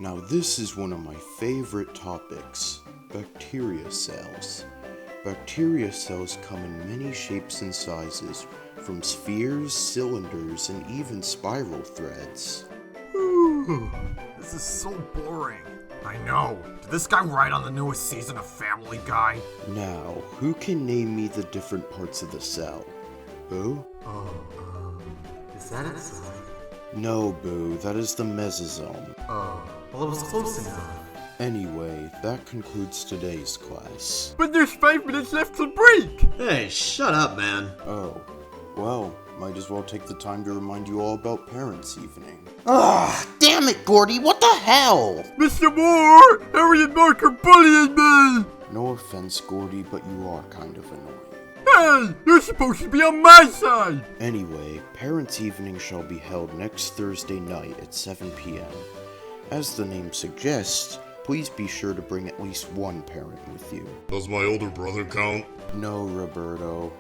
Now this is one of my favorite topics, bacteria cells. Bacteria cells come in many shapes and sizes, from spheres, cylinders, and even spiral threads. This is so boring. I know. Did this guy write on the newest season of Family Guy? Now, who can name me the different parts of the cell? Boo? Is that inside? No, Boo, that is the mesosome. Oh, well, it was close enough. Anyway, that concludes today's class. But there's 5 minutes left to break! Hey, shut up, man. Oh, well, might as well take the time to remind you all about Parents' Evening. Damn it, Gordy, what the hell? Mr. Moore! Harry and Mark are bullying me! No offense, Gordy, but you are kind of annoying. Hey! You're supposed to be on my side! Anyway, Parents' Evening shall be held next Thursday night at 7 p.m. As the name suggests, please be sure to bring at least one parent with you. Does my older brother count? No, Roberto.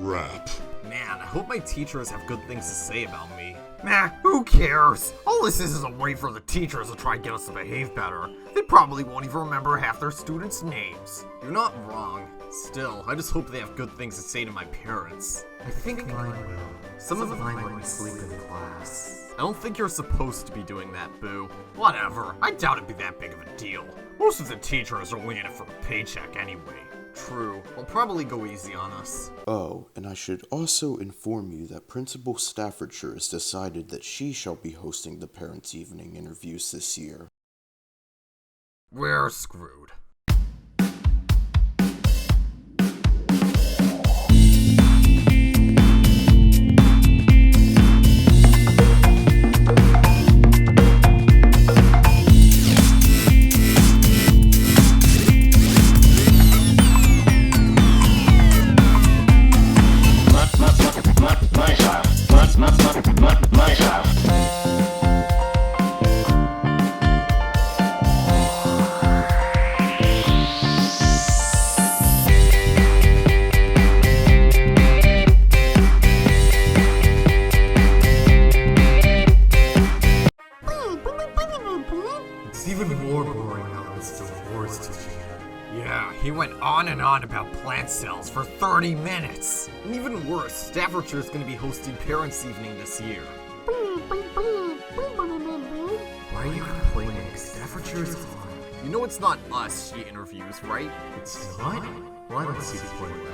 Crap. Man, I hope my teachers have good things to say about me. Nah, who cares? All this is a way for the teachers to try and get us to behave better. They probably won't even remember half their students' names. You're not wrong. Still, I just hope they have good things to say to my parents. I think mine will. Some of mine let me sleep in class. I don't think you're supposed to be doing that, Boo. Whatever, I doubt it'd be that big of a deal. Most of the teachers are only in it for a paycheck anyway. True, they'll probably go easy on us. Oh, and I should also inform you that Principal Staffordshire has decided that she shall be hosting the Parents' Evening interviews this year. We're screwed. It's even more boring now that Mr. Moore's teaching it. Yeah, he went on and on about plant cells for 30 minutes. And even worse, Staffordshire's gonna be hosting Parents' Evening this year. Why are you complaining? Staffordshire is on. You know it's not us she interviews, right? It's not? Well, I don't see the point of that.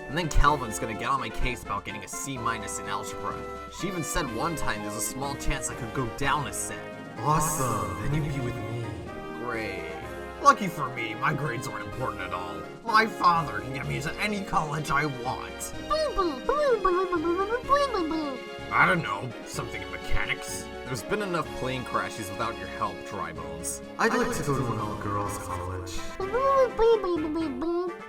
And then Calvin's gonna get on my case about getting a C- in algebra. She even said one time there's a small chance I could go down a set. Awesome, then you'd be with me. Great. Lucky for me, my grades aren't important at all. My father can get me into any college I want. I don't know, something in mechanics. There's been enough plane crashes without your help, Drybones. I'd like to go to an all-girls college.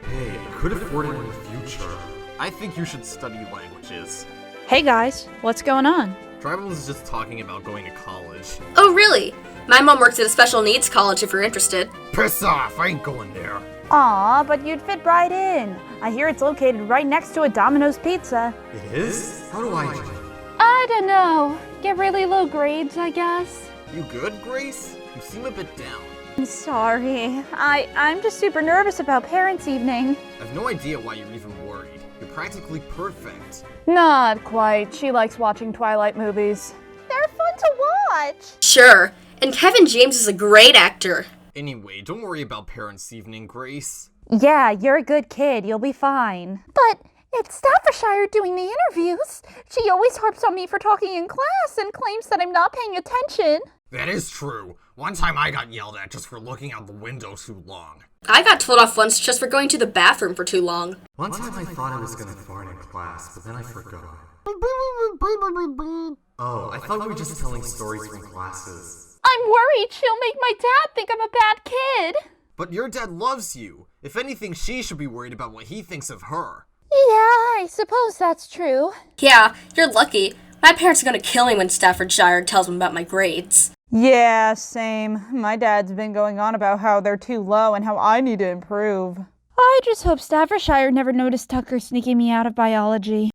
Hey, I could afford it in the future. I think you should study languages. Hey guys, what's going on? Drybones is just talking about going to college. Oh, really? My mom works at a special needs college if you're interested. Piss off, I ain't going there. Aw, but you'd fit right in. I hear it's located right next to a Domino's Pizza. It is? How do I join? I don't know. Get really low grades, I guess. You good, Grace? You seem a bit down. I'm sorry. I'm just super nervous about Parents' Evening. I have no idea why you're even worried. You're practically perfect. Not quite. She likes watching Twilight movies. They're fun to watch. Sure, and Kevin James is a great actor. Anyway, don't worry about Parents' Evening, Grace. Yeah, you're a good kid. You'll be fine. But it's Staffordshire doing the interviews. She always harps on me for talking in class and claims that I'm not paying attention. That is true. One time I got yelled at just for looking out the window too long. I got told off once just for going to the bathroom for too long. One time I thought I was gonna fart in class, but then I forgot. Oh, I thought we were just telling stories from classes. I'm worried she'll make my dad think I'm a bad kid. But your dad loves you. If anything, she should be worried about what he thinks of her. Yeah, I suppose that's true. Yeah, you're lucky. My parents are gonna kill me when Staffordshire tells them about my grades. Yeah, same. My dad's been going on about how they're too low and how I need to improve. I just hope Staffordshire never noticed Tucker sneaking me out of biology.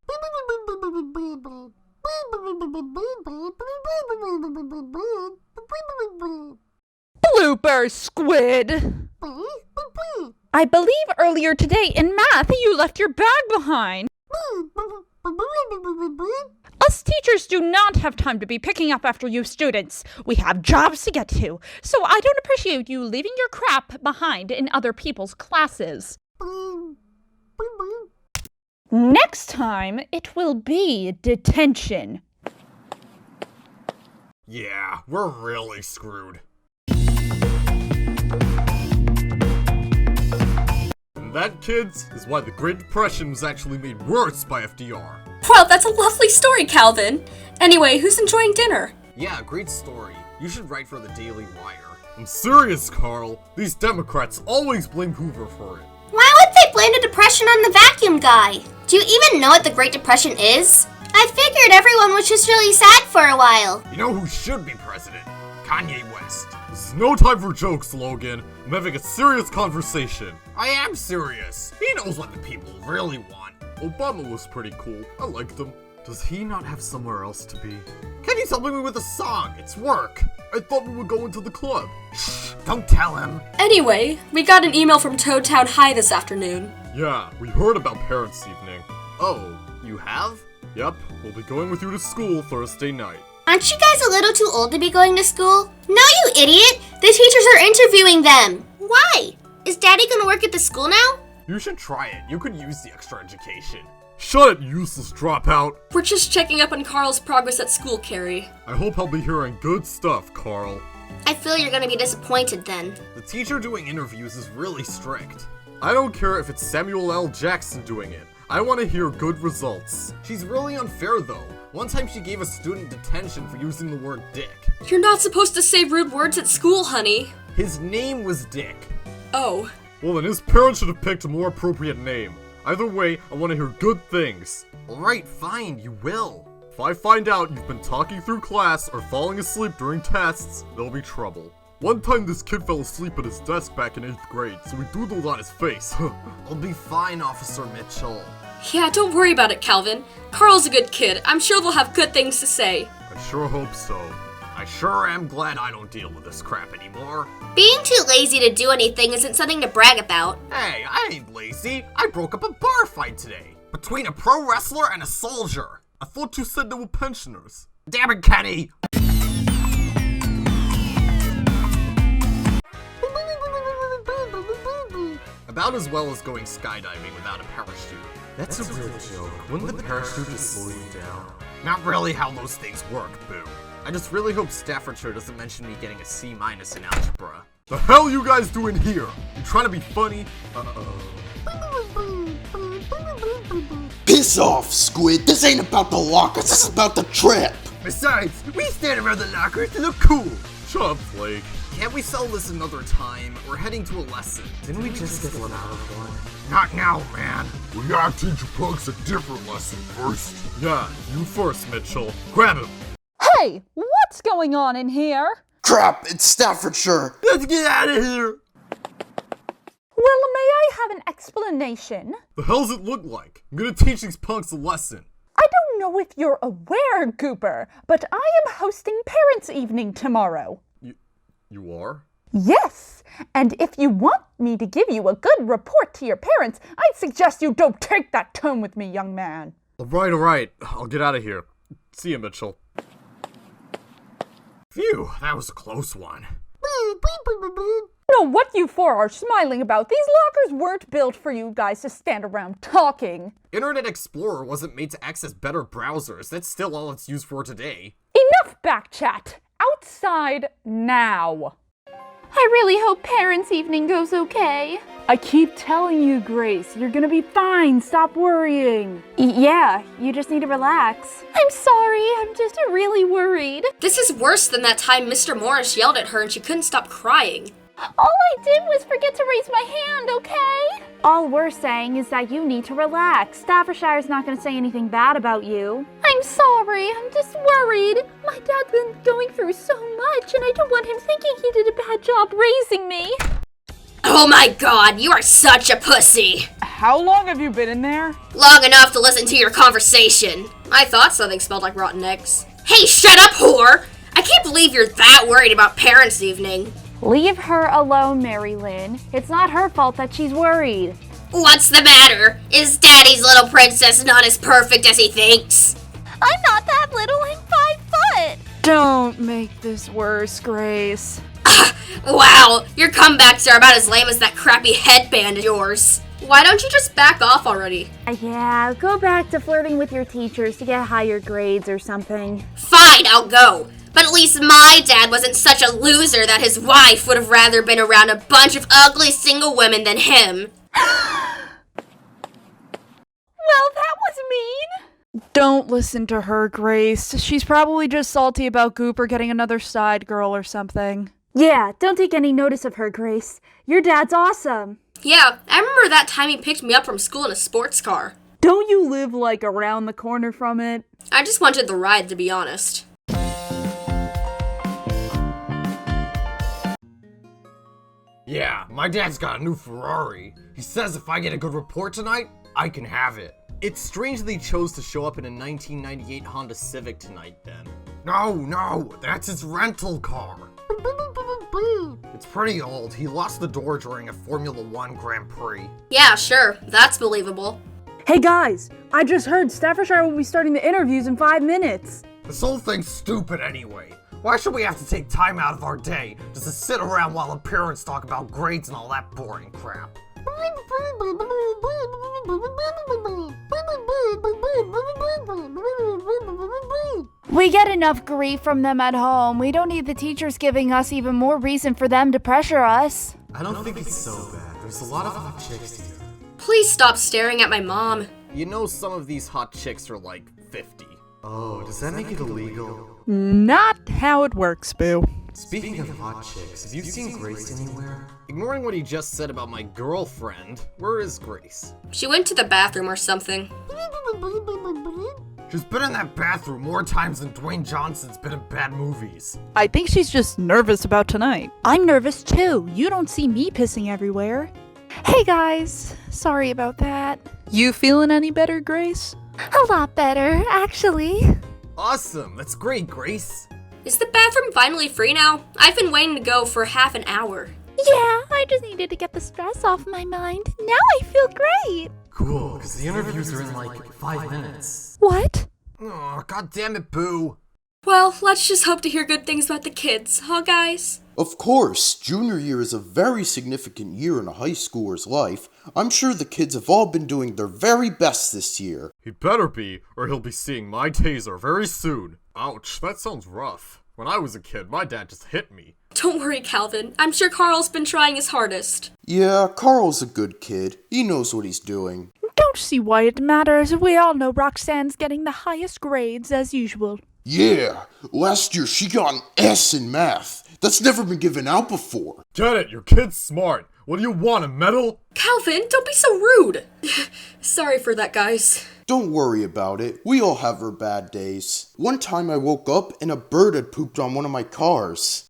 Blooper, Squid! I believe earlier today in math you left your bag behind. Us teachers do not have time to be picking up after you students. We have jobs to get to, so I don't appreciate you leaving your crap behind in other people's classes. Next time, it will be detention. Yeah, we're really screwed. And that, kids, is why the Great Depression was actually made worse by FDR. Wow, that's a lovely story, Calvin. Anyway, who's enjoying dinner? Yeah, great story. You should write for the Daily Wire. I'm serious, Carl. These Democrats always blame Hoover for it. Why would they blame the Depression on the vacuum guy? Do you even know what the Great Depression is? I figured everyone was just really sad for a while. You know who should be president? Kanye West. This is no time for jokes, Logan. I'm having a serious conversation. I am serious. He knows what the people really want. Obama was pretty cool. I liked him. Does he not have somewhere else to be? Kenny's helping me with a song. It's work. I thought we would go into the club. Shh, don't tell him. Anyway, we got an email from Toadtown High this afternoon. Yeah, we heard about Parents' Evening. Oh, you have? Yep, we'll be going with you to school Thursday night. Aren't you guys a little too old to be going to school? No, you idiot! The teachers are interviewing them! Why? Is Daddy gonna work at the school now? You should try it. You could use the extra education. Shut it, useless dropout! We're just checking up on Carl's progress at school, Carrie. I hope I'll be hearing good stuff, Carl. I feel you're gonna be disappointed then. The teacher doing interviews is really strict. I don't care if it's Samuel L. Jackson doing it. I want to hear good results. She's really unfair though. One time she gave a student detention for using the word dick. You're not supposed to say rude words at school, honey. His name was Dick. Oh. Well then his parents should have picked a more appropriate name. Either way, I want to hear good things. Alright, fine, you will. If I find out you've been talking through class or falling asleep during tests, there'll be trouble. One time this kid fell asleep at his desk back in 8th grade, so we doodled on his face. I'll be fine, Officer Mitchell. Yeah, don't worry about it, Calvin. Carl's a good kid. I'm sure they'll have good things to say. I sure hope so. I sure am glad I don't deal with this crap anymore. Being too lazy to do anything isn't something to brag about. Hey, I ain't lazy. I broke up a bar fight today. Between a pro wrestler and a soldier. I thought you said they were pensioners. Damn it, Kenny! About as well as going skydiving without a parachute. That's a real joke. Wouldn't the parachute just slow you down? Not really how those things work, boo. I just really hope Staffordshire doesn't mention me getting a C- in algebra. The hell you guys doing here? You trying to be funny? Piss off, Squid. This ain't about the lockers, this is about the trip. Besides, we stand around the lockers to look cool. Shut up, Flake. Can't we sell this another time? We're heading to a lesson. Didn't we just get let out of one? Not now, man. We gotta teach you punks a different lesson first. Yeah, you first, Mitchell. Grab him. Hey, what's going on in here? Crap, it's Staffordshire. Let's get out of here. Well, may I have an explanation? The hell's it look like? I'm gonna teach these punks a lesson. I don't know if you're aware, Gooper, but I am hosting Parents' Evening tomorrow. You are? Yes, and if you want me to give you a good report to your parents, I'd suggest you don't take that tone with me, young man. Alright. I'll get out of here. See you, Mitchell. Phew, that was a close one. No, what you four are smiling about? These lockers weren't built for you guys to stand around talking. Internet Explorer wasn't made to access better browsers. That's still all it's used for today. Enough backchat. Outside now. I really hope Parents' Evening goes okay. I keep telling you, Grace, you're gonna be fine. Stop worrying. Yeah, you just need to relax. I'm sorry, I'm just really worried. This is worse than that time Mr. Morris yelled at her and she couldn't stop crying. All I did was forget to raise my hand, okay? All we're saying is that you need to relax. Staffordshire's not gonna say anything bad about you. I'm sorry, I'm just worried. My dad's been going through so much, and I don't want him thinking he did a bad job raising me. Oh my god, you are such a pussy! How long have you been in there? Long enough to listen to your conversation. I thought something smelled like rotten eggs. Hey, shut up, whore! I can't believe you're that worried about Parents' Evening. Leave her alone, Mary Lynn. It's not her fault that she's worried. What's the matter? Is Daddy's little princess not as perfect as he thinks? I'm not that little, I'm 5 foot. Don't make this worse, Grace. Wow, your comebacks are about as lame as that crappy headband of yours. Why don't you just back off already? Yeah, go back to flirting with your teachers to get higher grades or something. Fine, I'll go. But at least my dad wasn't such a loser that his wife would have rather been around a bunch of ugly single women than him. Well, that was mean. Don't listen to her, Grace. She's probably just salty about Gooper getting another side girl or something. Yeah, don't take any notice of her, Grace. Your dad's awesome. Yeah, I remember that time he picked me up from school in a sports car. Don't you live, like, around the corner from it? I just wanted the ride, to be honest. Yeah, my dad's got a new Ferrari. He says if I get a good report tonight, I can have it. It's strange that he chose to show up in a 1998 Honda Civic tonight then. No, that's his rental car. It's pretty old. He lost the door during a Formula 1 Grand Prix. Yeah, sure, that's believable. Hey guys, I just heard Staffordshire will be starting the interviews in 5 minutes. This whole thing's stupid anyway. Why should we have to take time out of our day just to sit around while the parents talk about grades and all that boring crap? We get enough grief from them at home. We don't need the teachers giving us even more reason for them to pressure us. I don't think it's so bad. There's a lot of hot chicks here. Please stop staring at my mom. You know some of these hot chicks are like 50. Oh, does that make it illegal? Not how it works, Boo. Speaking of hot chicks, have you seen Grace anywhere? Ignoring what he just said about my girlfriend, where is Grace? She went to the bathroom or something. She's been in that bathroom more times than Dwayne Johnson's been in bad movies. I think she's just nervous about tonight. I'm nervous too. You don't see me pissing everywhere. Hey guys, sorry about that. You feeling any better, Grace? A lot better, actually. Awesome, that's great, Grace. Is the bathroom finally free now? I've been waiting to go for half an hour. Yeah, I just needed to get the stress off my mind. Now I feel great. Cool, because the interviews are in like 5 minutes. What? Oh, god damn it, Boo. Well, let's just hope to hear good things about the kids, huh guys? Of course, junior year is a very significant year in a high schooler's life. I'm sure the kids have all been doing their very best this year. He better be, or he'll be seeing my taser very soon. Ouch, that sounds rough. When I was a kid, my dad just hit me. Don't worry, Calvin. I'm sure Carl's been trying his hardest. Yeah, Carl's a good kid. He knows what he's doing. Don't see why it matters. We all know Roxanne's getting the highest grades as usual. Yeah, last year she got an S in math. That's never been given out before. Get it, your kid's smart. What do you want, a medal? Calvin, don't be so rude. Sorry for that, guys. Don't worry about it. We all have our bad days. One time I woke up and a bird had pooped on one of my cars.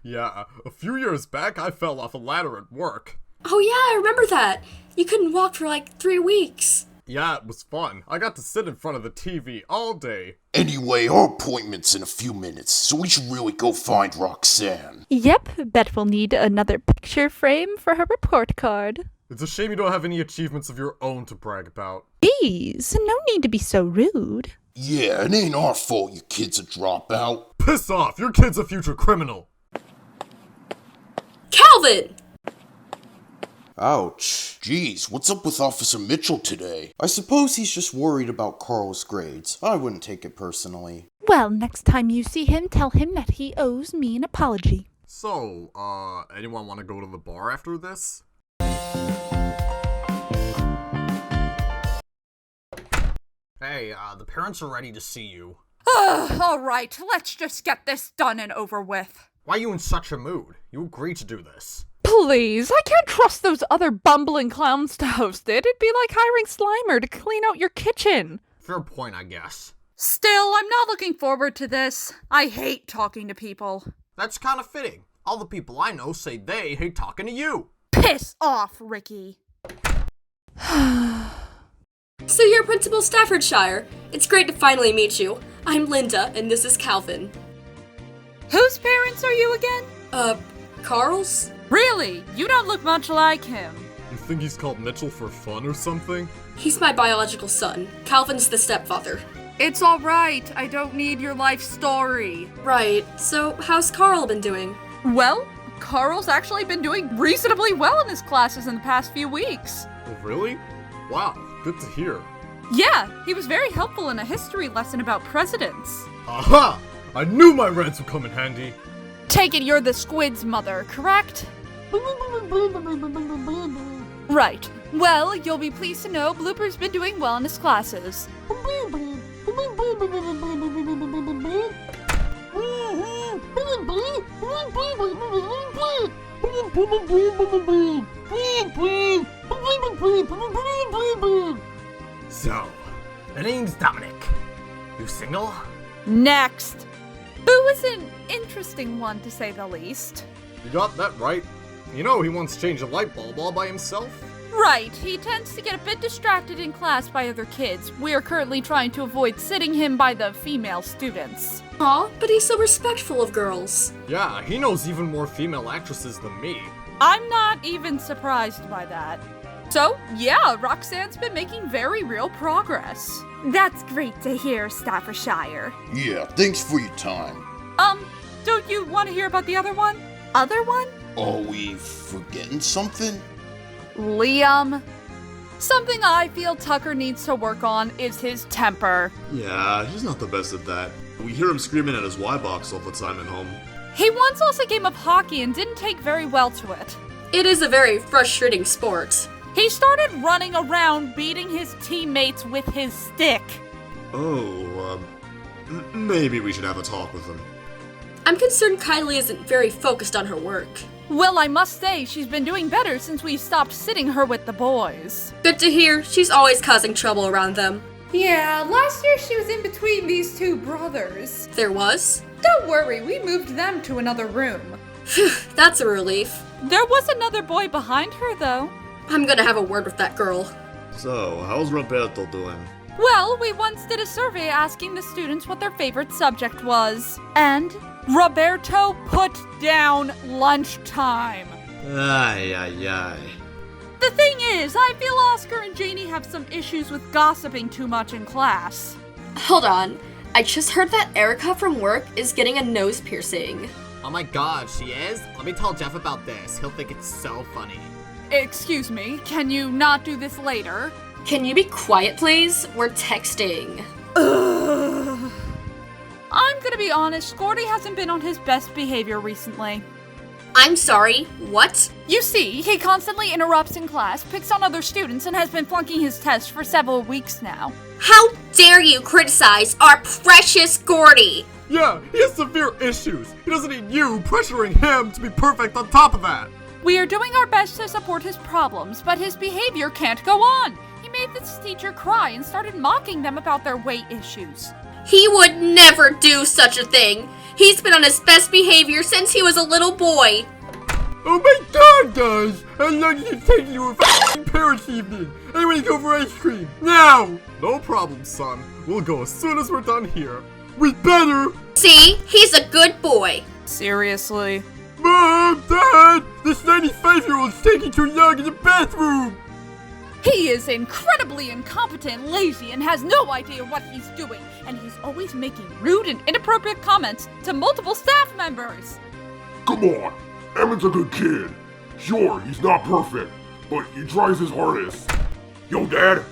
Yeah, a few years back I fell off a ladder at work. Oh yeah, I remember that. You couldn't walk for like 3 weeks. Yeah, it was fun. I got to sit in front of the TV all day. Anyway, our appointment's in a few minutes, so we should really go find Roxanne. Yep, bet we'll need another picture frame for her report card. It's a shame you don't have any achievements of your own to brag about. Geez, no need to be so rude. Yeah, it ain't our fault your kid's a dropout. Piss off, your kid's a future criminal. Calvin! Ouch. Jeez, what's up with Officer Mitchell today? I suppose he's just worried about Carl's grades. I wouldn't take it personally. Well, next time you see him, tell him that he owes me an apology. So, anyone want to go to the bar after this? Hey, the parents are ready to see you. All right, let's just get this done and over with. Why are you in such a mood? You agreed to do this. Please, I can't trust those other bumbling clowns to host it. It'd be like hiring Slimer to clean out your kitchen. Fair point, I guess. Still, I'm not looking forward to this. I hate talking to people. That's kind of fitting. All the people I know say they hate talking to you. Piss off, Ricky. So you're Principal Staffordshire. It's great to finally meet you. I'm Linda, and this is Calvin. Whose parents are you again? Carl's? Really? You don't look much like him. You think he's called Mitchell for fun or something? He's my biological son. Calvin's the stepfather. It's alright, I don't need your life story. Right, so how's Carl been doing? Well, Carl's actually been doing reasonably well in his classes in the past few weeks. Oh, really? Wow, good to hear. Yeah, he was very helpful in a history lesson about presidents. Aha! I knew my rants would come in handy. Take it you're the squid's mother, correct? Right. Well, you'll be pleased to know Blooper's been doing well in his classes. So, the name's Dominic. You single? Next. Who was an interesting one, to say the least. You got that right. You know he wants to change a light bulb all by himself. Right, he tends to get a bit distracted in class by other kids. We are currently trying to avoid sitting him by the female students. Aw, but he's so respectful of girls. Yeah, he knows even more female actresses than me. I'm not even surprised by that. So, yeah, Roxanne's been making very real progress. That's great to hear, Staffordshire. Yeah, thanks for your time. Don't you want to hear about the other one? Other one? Are we forgetting something? Liam. Something I feel Tucker needs to work on is his temper. Yeah, he's not the best at that. We hear him screaming at his Y-box all the time at home. He once lost a game of hockey and didn't take very well to it. It is a very frustrating sport. He started running around beating his teammates with his stick. Oh, maybe we should have a talk with him. I'm concerned Kylie isn't very focused on her work. Well, I must say, she's been doing better since we stopped sitting her with the boys. Good to hear. She's always causing trouble around them. Yeah, last year she was in between these two brothers. There was? Don't worry, we moved them to another room. That's a relief. There was another boy behind her, though. I'm gonna have a word with that girl. So, how's Roberto doing? Well, we once did a survey asking the students what their favorite subject was. And Roberto put down lunchtime. Ay, ay, ay. The thing is, I feel Oscar and Janie have some issues with gossiping too much in class. Hold on. I just heard that Erica from work is getting a nose piercing. Oh my god, she is? Let me tell Jeff about this. He'll think it's so funny. Excuse me, can you not do this later? Can you be quiet, please? We're texting. Ugh. I'm gonna be honest, Gordy hasn't been on his best behavior recently. I'm sorry, what? You see, he constantly interrupts in class, picks on other students, and has been flunking his test for several weeks now. How dare you criticize our precious Gordy? Yeah, he has severe issues. He doesn't need you pressuring him to be perfect on top of that. We are doing our best to support his problems, but his behavior can't go on. He made this teacher cry and started mocking them about their weight issues. He would never do such a thing. He's been on his best behavior since he was a little boy. Oh my god, guys! How long did it take you to a f***ing parents' evening? I want to go for ice cream, now! No problem, son. We'll go as soon as we're done here. We better! See? He's a good boy. Seriously? Mom! Dad! This 95-year-old's taking too long in the bathroom! He is incredibly incompetent, lazy, and has no idea what he's doing, and he's always making rude and inappropriate comments to multiple staff members. Come on, Emmett's a good kid. Sure, he's not perfect, but he tries his hardest. Yo, Dad,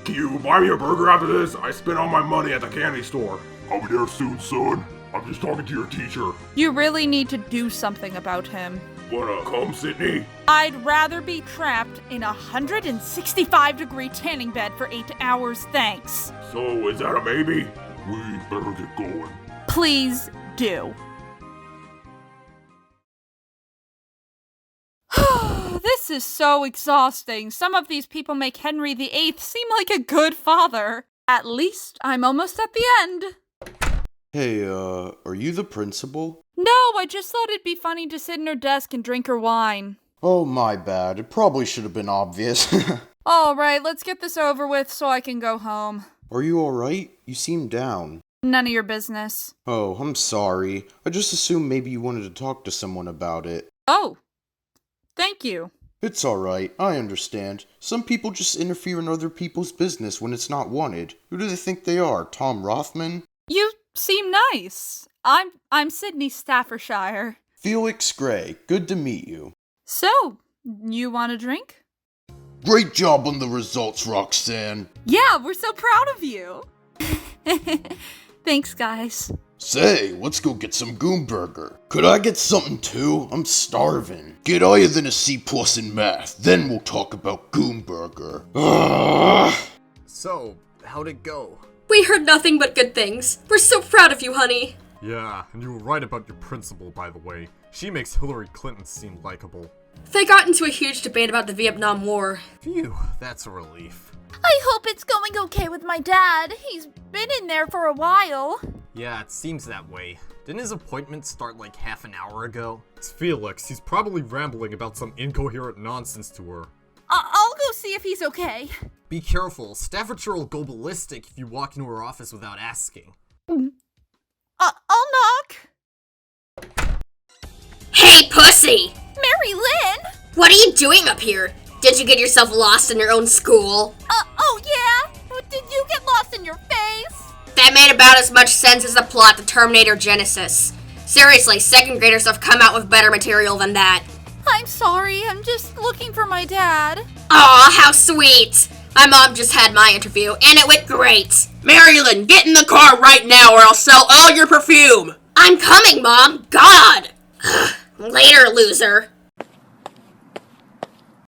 can you buy me a burger after this? I spent all my money at the candy store. I'll be there soon, son. I'm just talking to your teacher. You really need to do something about him. Wanna come, Sydney? I'd rather be trapped in a 165-degree tanning bed for 8 hours, thanks. So, is that a maybe? We better get going. Please do. This is so exhausting. Some of these people make Henry VIII seem like a good father. At least I'm almost at the end. Hey, are you the principal? No, I just thought it'd be funny to sit in her desk and drink her wine. Oh, my bad. It probably should have been obvious. Alright, let's get this over with so I can go home. Are you alright? You seem down. None of your business. Oh, I'm sorry. I just assumed maybe you wanted to talk to someone about it. Oh, thank you. It's alright, I understand. Some people just interfere in other people's business when it's not wanted. Who do they think they are, Tom Rothman? You seem nice. I'm Sydney Staffordshire. Felix Gray, good to meet you. So, you want a drink? Great job on the results, Roxanne. Yeah, we're so proud of you. Thanks, guys. Say, let's go get some Goomburger. Could I get something too? I'm starving. Get higher than a C+ in math, then we'll talk about Goomburger. So, how'd it go? We heard nothing but good things. We're so proud of you, honey. Yeah, and you were right about your principal, by the way. She makes Hillary Clinton seem likable. They got into a huge debate about the Vietnam War. Phew, that's a relief. I hope it's going okay with my dad. He's been in there for a while. Yeah, it seems that way. Didn't his appointment start like half an hour ago? It's Felix. He's probably rambling about some incoherent nonsense to her. I'll go see if he's okay. Be careful. Staffordshire will go ballistic if you walk into her office without asking. I'll knock. Hey, pussy! Mary Lynn! What are you doing up here? Did you get yourself lost in your own school? Oh yeah? Did you get lost in your face? That made about as much sense as the plot to Terminator Genesis. Seriously, second graders have come out with better material than that. I'm sorry, I'm just looking for my dad. Aw, how sweet! My mom just had my interview, and it went great. Marilyn, get in the car right now or I'll sell all your perfume! I'm coming, Mom! God! Later, loser.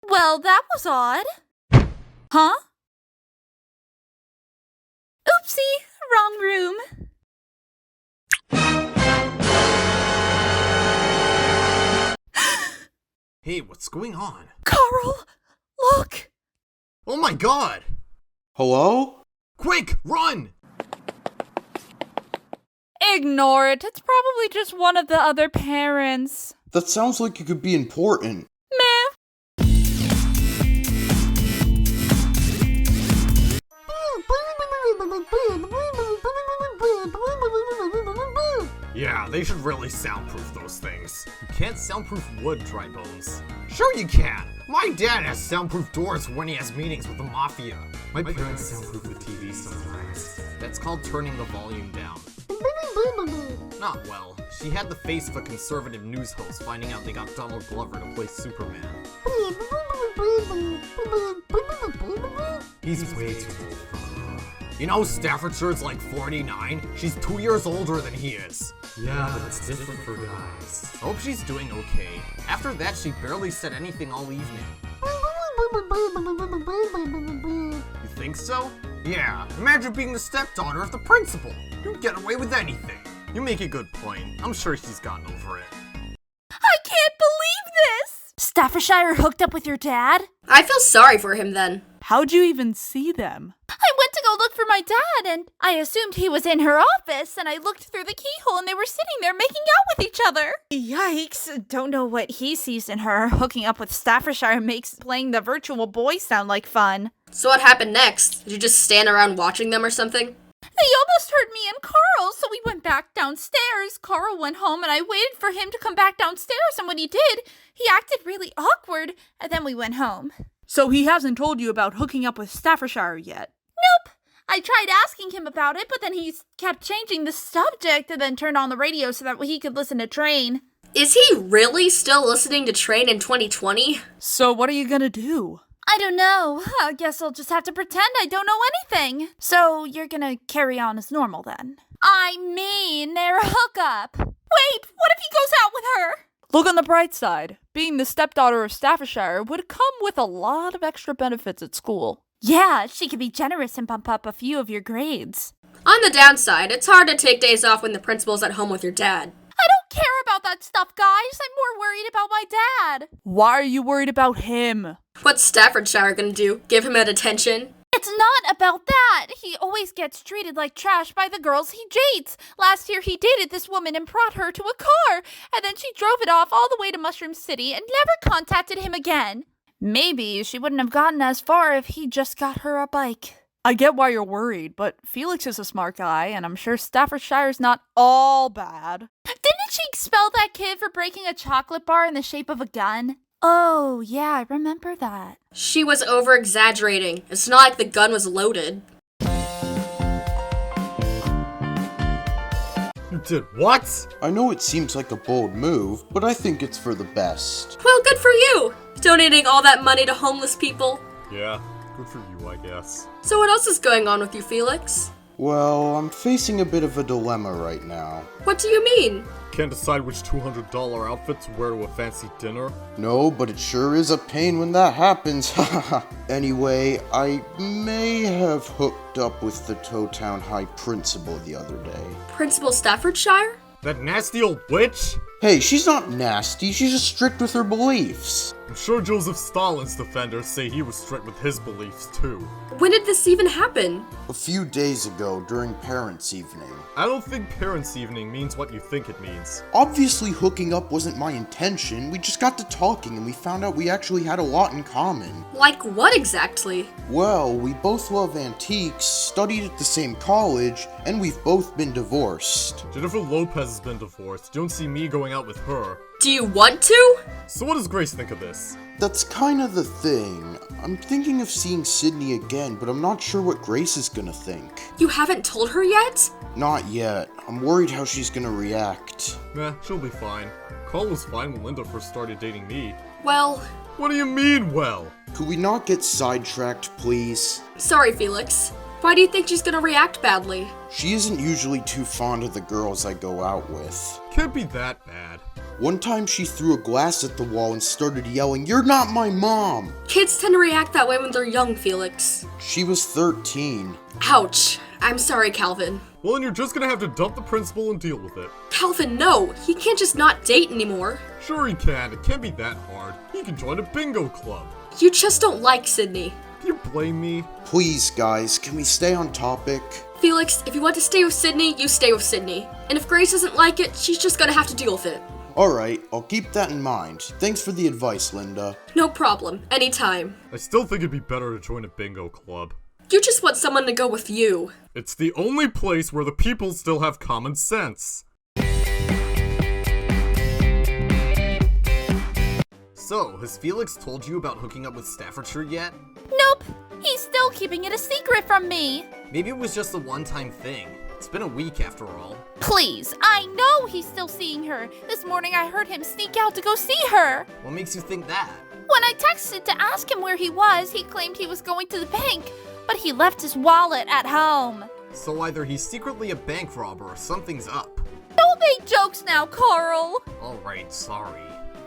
Well, that was odd. Huh? Oopsie, wrong room. Hey, what's going on? Carl, look! Oh my god! Hello? Quick, run! Ignore it. It's probably just one of the other parents. That sounds like it could be important. Meh. Yeah, they should really soundproof those things. You can't soundproof wood, dry bones. Sure you can! My dad has soundproof doors when he has meetings with the mafia. My parents soundproof the TV sometimes. That's called turning the volume down. Not well. She had the face of a conservative news host finding out they got Donald Glover to play Superman. He's way too old for her. You know Staffordshire's like 49? She's 2 years older than he is. Yeah, but it's different for guys. Hope she's doing okay. After that, she barely said anything all evening. You think so? Yeah, imagine being the stepdaughter of the principal. You'd get away with anything. You make a good point. I'm sure she's gotten over it. I can't believe this! Staffordshire hooked up with your dad? I feel sorry for him then. How'd you even see them? I went to go look for my dad, and I assumed he was in her office, and I looked through the keyhole, and they were sitting there making out with each other. Yikes. Don't know what he sees in her. Hooking up with Staffordshire makes playing the virtual boy sound like fun. So what happened next? Did you just stand around watching them or something? They almost hurt me and Carl, so we went back downstairs. Carl went home, and I waited for him to come back downstairs, and when he did, he acted really awkward, and then we went home. So he hasn't told you about hooking up with Staffordshire yet? Nope. I tried asking him about it, but then he kept changing the subject and then turned on the radio so that he could listen to Train. Is he really still listening to Train in 2020? So what are you gonna do? I don't know. I guess I'll just have to pretend I don't know anything. So you're gonna carry on as normal then? I mean, their hookup. Wait, what if he goes out with her? Look on the bright side. Being the stepdaughter of Staffordshire would come with a lot of extra benefits at school. Yeah, she could be generous and bump up a few of your grades. On the downside, it's hard to take days off when the principal's at home with your dad. I don't care about that stuff, guys. I'm more worried about my dad. Why are you worried about him? What's Staffordshire gonna do? Give him a detention? It's not about that. He always gets treated like trash by the girls he dates. Last year he dated this woman and brought her to a car, and then she drove it off all the way to Mushroom City and never contacted him again. Maybe she wouldn't have gotten as far if he just got her a bike. I get why you're worried, but Felix is a smart guy, and I'm sure Staffordshire's not all bad. Didn't she expel that kid for breaking a chocolate bar in the shape of a gun? Oh, yeah, I remember that. She was over-exaggerating. It's not like the gun was loaded. You did what? I know it seems like a bold move, but I think it's for the best. Well, good for you! Donating all that money to homeless people. Yeah, good for you, I guess. So what else is going on with you, Felix? Well, I'm facing a bit of a dilemma right now. What do you mean? Can't decide which $200 outfit to wear to a fancy dinner? No, but it sure is a pain when that happens. Anyway, I may have hooked up with the Town High principal the other day. Principal Staffordshire? That nasty old witch? Hey, she's not nasty, she's just strict with her beliefs. I'm sure Joseph Stalin's defenders say he was strict with his beliefs too. When did this even happen? A few days ago, during Parents' Evening. I don't think Parents' Evening means what you think it means. Obviously, hooking up wasn't my intention. We just got to talking and we found out we actually had a lot in common. Like what exactly? Well, we both love antiques, studied at the same college, and we've both been divorced. Jennifer Lopez has been divorced. You don't see me going out with her. Do you want to? So what does Grace think of this? That's kind of the thing. I'm thinking of seeing Sydney again, but I'm not sure what Grace is gonna think. You haven't told her yet? Not yet. I'm worried how she's gonna react. Nah, she'll be fine. Carl was fine when Linda first started dating me. Well... What do you mean, well? Could we not get sidetracked, please? Sorry, Felix. Why do you think she's gonna react badly? She isn't usually too fond of the girls I go out with. Can't be that bad. One time she threw a glass at the wall and started yelling, "You're not my mom!" Kids tend to react that way when they're young, Felix. She was 13. Ouch. I'm sorry, Calvin. Well, then you're just gonna have to dump the principal and deal with it. Calvin, no! He can't just not date anymore. Sure he can. It can't be that hard. He can join a bingo club. You just don't like Sydney. Do you blame me? Please, guys, can we stay on topic? Felix, if you want to stay with Sydney, you stay with Sydney. And if Grace doesn't like it, she's just gonna have to deal with it. Alright, I'll keep that in mind. Thanks for the advice, Linda. No problem. Anytime. I still think it'd be better to join a bingo club. You just want someone to go with you. It's the only place where the people still have common sense. So, has Felix told you about hooking up with Staffordshire yet? Nope, he's still keeping it a secret from me. Maybe it was just a one-time thing. It's been a week after all. Please, I know he's still seeing her. This morning I heard him sneak out to go see her. What makes you think that? When I texted to ask him where he was, he claimed he was going to the bank, but he left his wallet at home. So either he's secretly a bank robber or something's up. Don't make jokes now, Carl. Alright, sorry.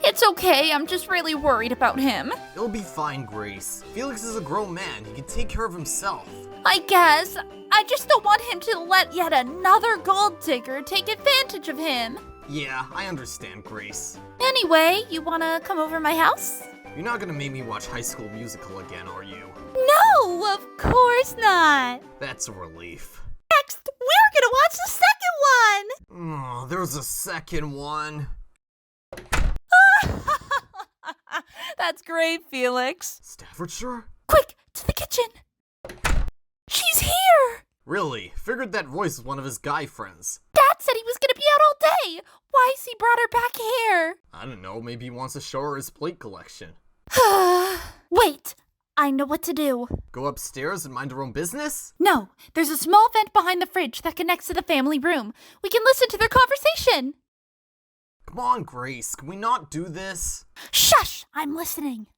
It's okay, I'm just really worried about him. It'll be fine, Grace. Felix is a grown man. He can take care of himself. I guess. I just don't want him to let yet another gold digger take advantage of him. Yeah, I understand, Grace. Anyway, you wanna come over my house? You're not gonna make me watch High School Musical again, are you? No, of course not. That's a relief. Next, we're gonna watch the second one. Oh, there's a second one. That's great, Felix. Staffordshire? Quick, to the kitchen. She's here. Really? Figured that voice was one of his guy friends. Dad said he was gonna be out all day. Why has he brought her back here? I don't know, maybe he wants to show her his plate collection. Wait, I know what to do. Go upstairs and mind her own business? No, there's a small vent behind the fridge that connects to the family room. We can listen to their conversation. Come on, Grace, can we not do this? Shush, I'm listening.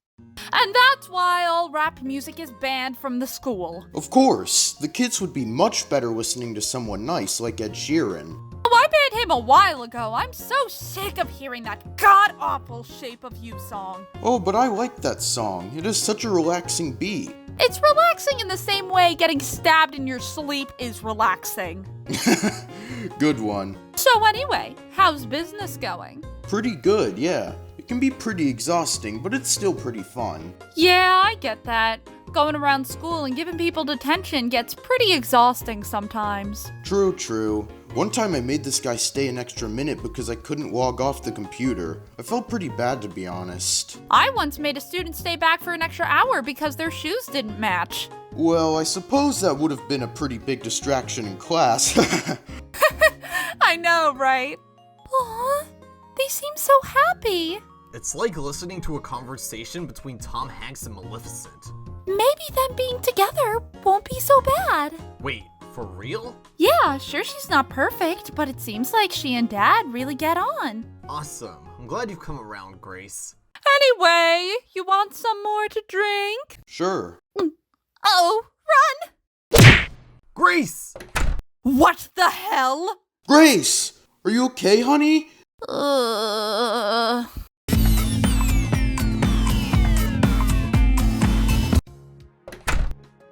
And that's why all rap music is banned from the school. Of course, the kids would be much better listening to someone nice like Ed Sheeran. Oh, I banned him a while ago. I'm so sick of hearing that god-awful Shape of You song. Oh, but I like that song. It has such a relaxing beat. It's relaxing in the same way getting stabbed in your sleep is relaxing. Good one. So anyway, how's business going? Pretty good, yeah. It can be pretty exhausting, but it's still pretty fun. Yeah, I get that. Going around school and giving people detention gets pretty exhausting sometimes. True, true. One time I made this guy stay an extra minute because I couldn't log off the computer. I felt pretty bad, to be honest. I once made a student stay back for an extra hour because their shoes didn't match. Well, I suppose that would have been a pretty big distraction in class. I know, right? Aw, they seem so happy. It's like listening to a conversation between Tom Hanks and Maleficent. Maybe them being together won't be so bad. Wait, for real? Yeah, sure she's not perfect, but it seems like she and Dad really get on. Awesome. I'm glad you've come around, Grace. Anyway, you want some more to drink? Sure. Oh, run! Grace! What the hell? Grace! Are you okay, honey?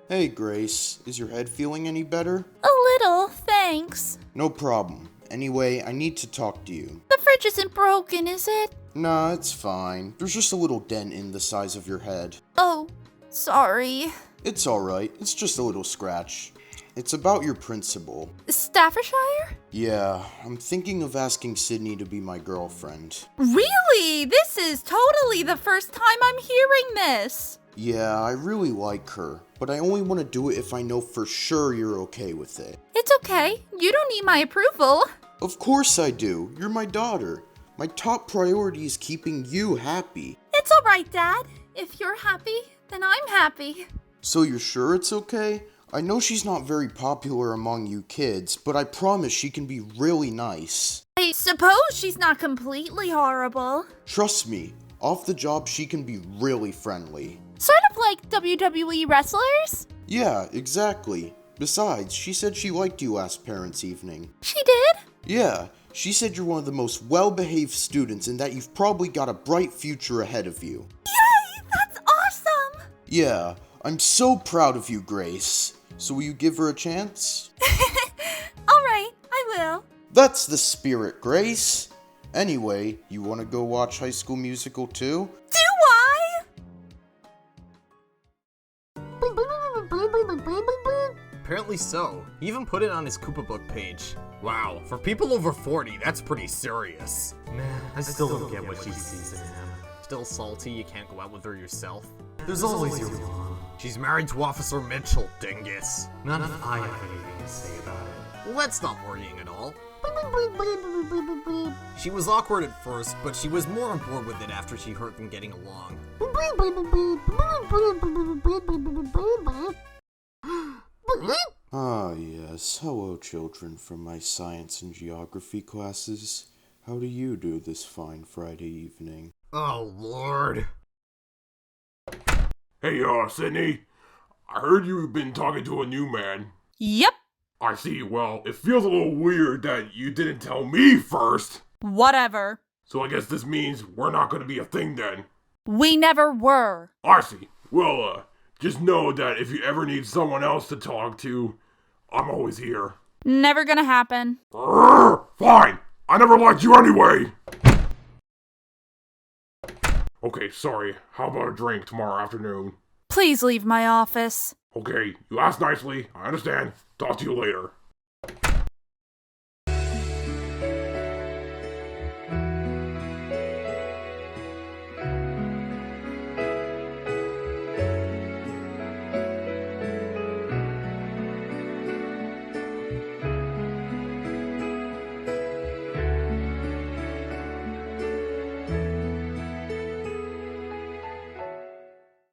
Hey, Grace. Is your head feeling any better? A little, thanks. No problem. Anyway, I need to talk to you. The fridge isn't broken, is it? Nah, it's fine. There's just a little dent in the size of your head. Oh, sorry. It's alright. It's just a little scratch. It's about your principal. Staffordshire? Yeah, I'm thinking of asking Sydney to be my girlfriend. Really? This is totally the first time I'm hearing this. Yeah, I really like her, but I only want to do it if I know for sure you're okay with it. It's okay. You don't need my approval. Of course I do. You're my daughter. My top priority is keeping you happy. It's alright, Dad. If you're happy, then I'm happy. So you're sure it's okay? I know she's not very popular among you kids, but I promise she can be really nice. I suppose she's not completely horrible. Trust me, off the job she can be really friendly. Sort of like WWE wrestlers? Yeah, exactly. Besides, she said she liked you last parents' evening. She did? Yeah, she said you're one of the most well-behaved students and that you've probably got a bright future ahead of you. Yay! That's awesome! Yeah, I'm so proud of you, Grace. So will you give her a chance? Alright, I will. That's the spirit, Grace. Anyway, you want to go watch High School Musical too? Do I? Apparently so. He even put it on his Koopa Book page. Wow, for people over 40, that's pretty serious. Man, I still don't get what she sees in him. Still salty you can't go out with her yourself? There's always your mom. She's married to Officer Mitchell, dingus. None of I have anything to say about it. Well, that's not worrying at all. She was awkward at first, but she was more on board with it after she heard them getting along. Ah, yes. Hello, children from my science and geography classes. How do you do this fine Friday evening? Oh, Lord. Hey, Sydney. I heard you've been talking to a new man. Yep. I see. Well, it feels a little weird that you didn't tell me first. Whatever. So I guess this means we're not gonna be a thing then. We never were. I see. Well, just know that if you ever need someone else to talk to, I'm always here. Never gonna happen. Fine. I never liked you anyway. Okay, sorry. How about a drink tomorrow afternoon? Please leave my office. Okay, you asked nicely. I understand. Talk to you later.